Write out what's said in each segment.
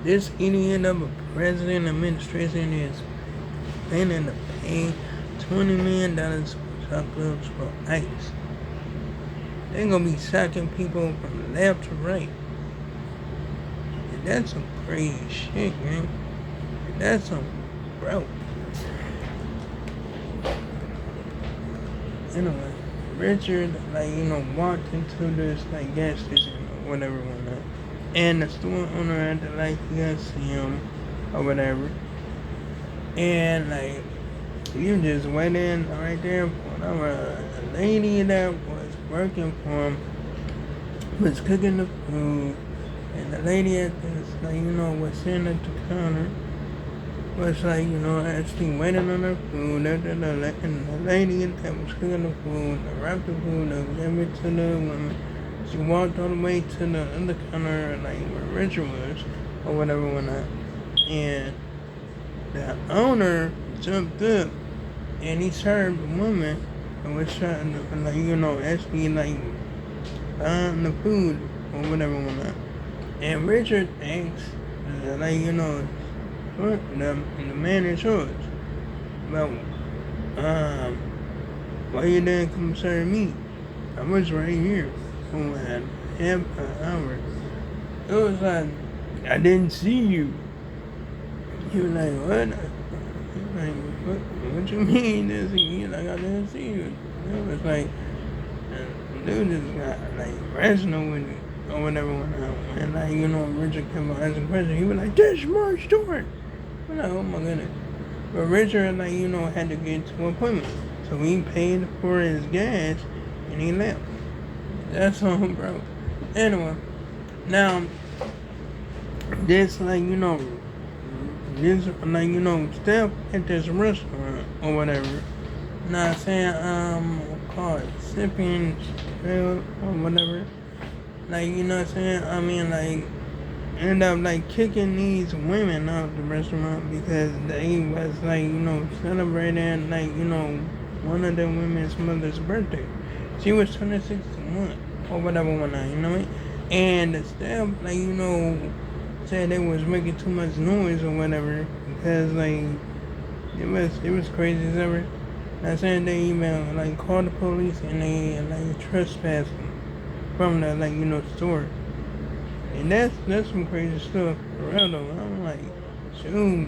This idiot of a president administration is planning to pay $20 million for shot clubs for ICE. They're gonna be sacking people from left to right. And that's some crazy shit, man. And that's some bro. Anyway, Richard, walked into this gas station or whatever whatnot. And the store owner had to see him or whatever. And you just went in right there for a lady that was working for him was cooking the food, and the lady at this was sitting at the counter was actually waiting on her food. And the lady that was cooking the food, wrapped the food up, gave it to the woman. She walked all the way to the other counter, where Richard was, or whatever, whatnot. And the owner jumped up and he served the woman and was trying to, actually, buying the food or whatever, whatnot. And Richard asked, what the man in charge about, why you didn't come serve me? I was right here for half an hour. It was like, I didn't see you. He was like, what? What you mean? He's like, I didn't see you. It was like, dude just got rational with it or whatever whatnot. And Richard kept on asking questions. He was like, "This my store." I'm like, oh my goodness. But Richard had to get to an appointment. So he paid for his gas and he left. That's all, bro. Anyway, now this staff at this restaurant or whatever. Not saying call it sipping or whatever. I mean, end up kicking these women out of the restaurant because they was celebrating one of the women's mother's birthday. She was turning 61 or whatever whatnot, you know what I mean? And the staff said they was making too much noise or whatever because it was crazy as ever. Not saying they even called the police and they trespassed from the store. And that's some crazy stuff for real though. I'm like, shoot.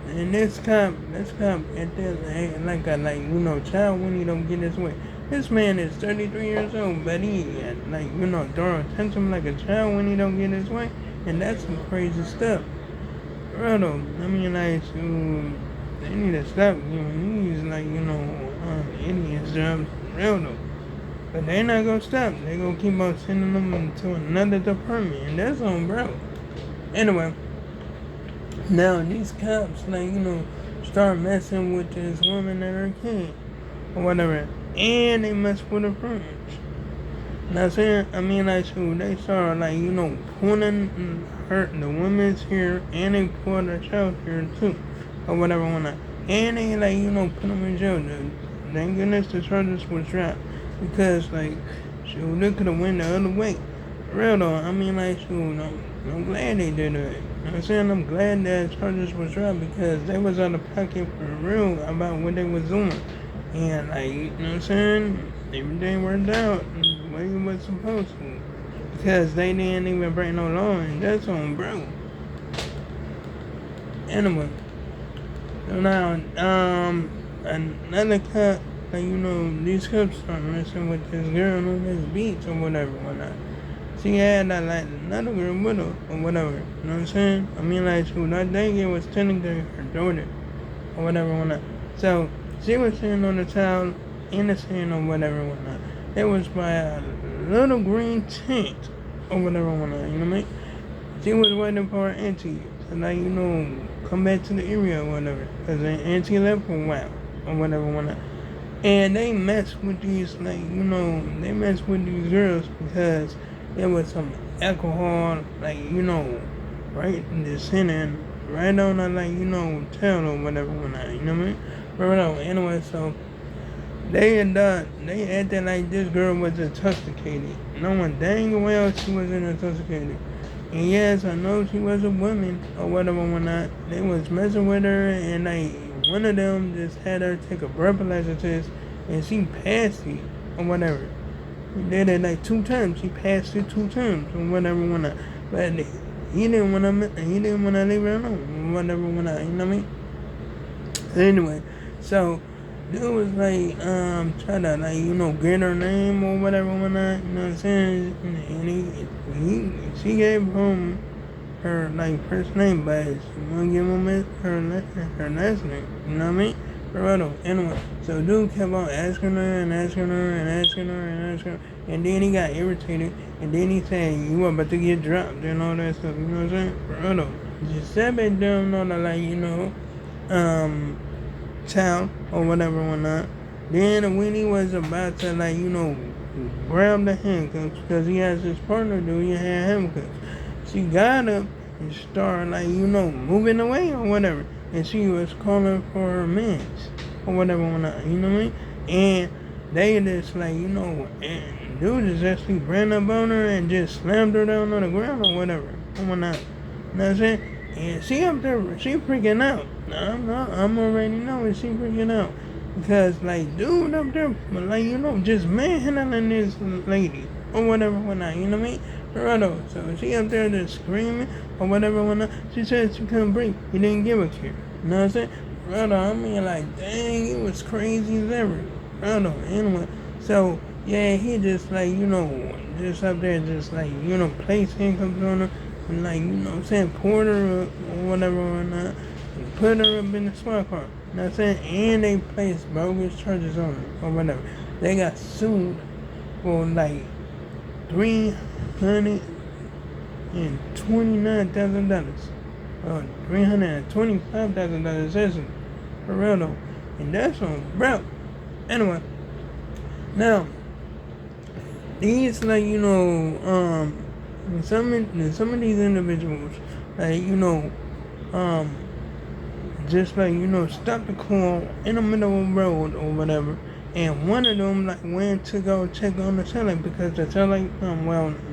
And this cop at that child when he don't get his way. This man is 33 years old, but he throwing attention like a child when he don't get his way. And that's some crazy stuff. For real though. I mean shoot, they need to stop giving these idiots jobs for real though. But they not gonna stop. They gonna keep on sending them to another department, and that's on bro. Anyway, now these cops start messing with this woman and her kid or whatever, and they mess with her friends. Now saying, shoot, they start pulling the woman's hair, and they pulled her child hair too, or whatever whatnot, and they put them in jail. Thank goodness the charges was dropped. Because, shoot, they could have went the other way. For real though, shoot, I'm glad they did it. I'm saying I'm glad that charges was dropped because they was out of pocket for real about what they was doing. And, you know what I'm saying? Everything worked out the way it was supposed to. Because they didn't even break no law, and that's on bro. Anyway. So now, another cut. These cops start messing with this girl on this beach or whatever, whatnot. She had another girl with her or whatever. You know what I'm saying? Shoot, I think it was technically her daughter or whatever, whatnot. So she was sitting on the towel in the sand or whatever, whatnot. It was by a little green tent or whatever, whatnot. You know what I mean? She was waiting for her auntie to come back to the area or whatever, because her auntie left for a while or whatever, whatnot. And they mess with these, they mess with these girls because there was some alcohol, right in the center, right on the, tail or whatever, you know what I mean? But anyway, so they acted like this girl was intoxicated. No one dang well she wasn't intoxicated. And yes, I know she was a woman or whatever when not. They was messing with her and like one of them just had her take a breathalyzer test and she passed it or whatever. He did it like 2 times. She passed it 2 times or whatever when not. But he didn't wanna leave her alone or whatever when not, you know what I mean? Anyway, so dude was like try to like get her name or whatever when not, you know what I'm saying? And she gave him her like first name, but she won't give him her last name. You know what I mean? Corrado. Anyway, so dude kept on asking her and asking her and asking her and asking her, and then he got irritated, and then he said you were about to get dropped and all that stuff. You know what I'm saying? Corrado. Giuseppe don't know that child or whatever whatnot. Then when he was about to grab the handcuffs because he has his partner do he had handcuffs. She got up and started moving away or whatever. And she was calling for her mans or whatever whatnot, you know what I mean? And they just and dude just actually ran up on her and just slammed her down on the ground or whatever. Or whatnot. You know what I'm saying? And she up there, she freaking out. I'm already knowing she freaking out. Because, dude up there, just manhandling this lady or whatever, whatnot, you know what I mean? Corrado. So she up there just screaming or whatever, whatnot. She said she couldn't breathe. He didn't give a care. You know what I'm saying? Corrado, I mean, dang, it was crazy as ever. Corrado, anyway. So, yeah, he just, just up there, just, place handcuffs on her. And poured her up or whatever or not, and put her up in the squad car. You know what I'm saying? And they placed bogus charges on her or whatever. They got sued for $329,000 or $325,000. That's for real though. And that's on bro. Anyway, now these some of these individuals, just stop the car in the middle of the road or whatever, and one of them went to go check on the taillight because the taillight,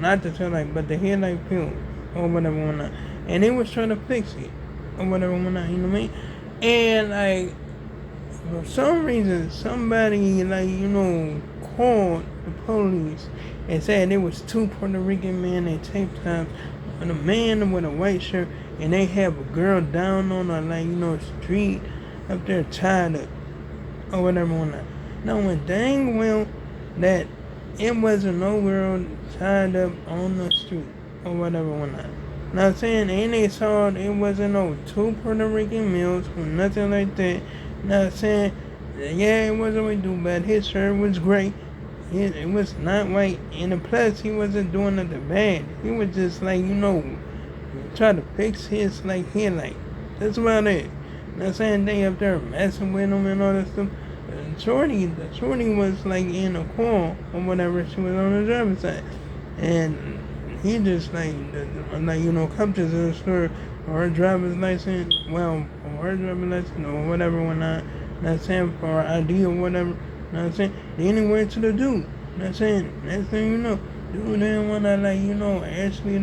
not the taillight, but the headlight failed or whatever whatnot, and they was trying to fix it or whatever whatnot, you know what I mean? And for some reason, somebody called the police and said there was 2 Puerto Rican men in tape tops and a man with a white shirt, and they have a girl down on a street up there tied up or whatever whatnot. Knowing dang well that it wasn't no girl tied up on the street or whatever whatnot. Now saying, and they saw it wasn't no 2 Puerto Rican males or nothing like that. Now saying, yeah, it wasn't white dude, but his shirt was gray. It was not white, and plus he wasn't doing nothing bad. He was just try to fix his headlight. That's about it. Not saying they up there messing with him and all that stuff. The shorty was in a car or whatever. She was on the driver's side, and he just come to the store or her driver's license. Well, or her driver's license or whatever whatnot. Not saying for ID or whatever. Not saying then he went to the dude. Not saying next thing you know, dude didn't wanna actually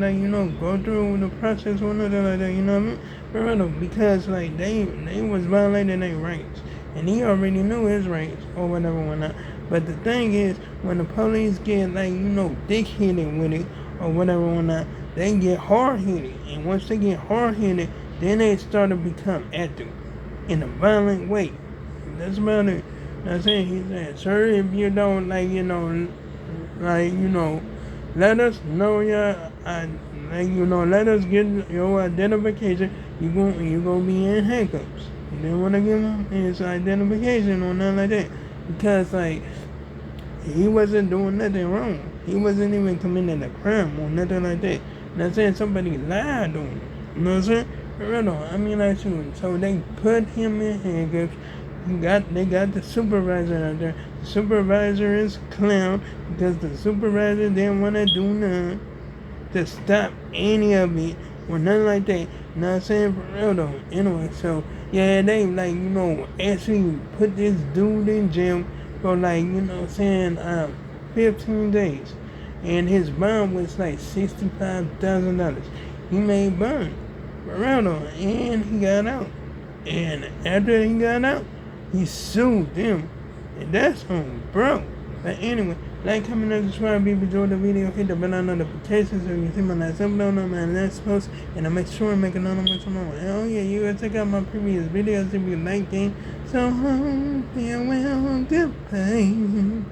go through the process or nothing like that. You know what I mean? For real, because they was violating their rights, and he already knew his rights or whatever whatnot. But the thing is, when the police get dick-headed with it or whatever whatnot, they get hard-headed, and once they get hard-headed, then they start to become active in a violent way. That's about it. That's it. He said, sir, if you don't let us know let us get your identification, you gonna be in handcuffs. You didn't want to give him his identification or nothing like that, because he wasn't doing nothing wrong. He wasn't even committing a crime or nothing like that. Not saying somebody lied on him. You know what I'm saying? For real, I mean, so they put him in handcuffs. They got the supervisor out there. The supervisor is a clown because the supervisor didn't want to do nothing to stop any of it or nothing like that. Not saying for real though. Anyway, so yeah, they actually put this dude in jail for 15 days. and his bond was like $65,000. He made bond for Ronaldo, and he got out. And after he got out, he sued them, and that's on bro. But anyway, like, comment, and subscribe if you enjoyed the video. Hit the bell notifications so you can see my next upload on my next post. And I make sure I make another one tomorrow. Oh yeah, you gotta check out my previous videos if you like them. So hope you will do pain.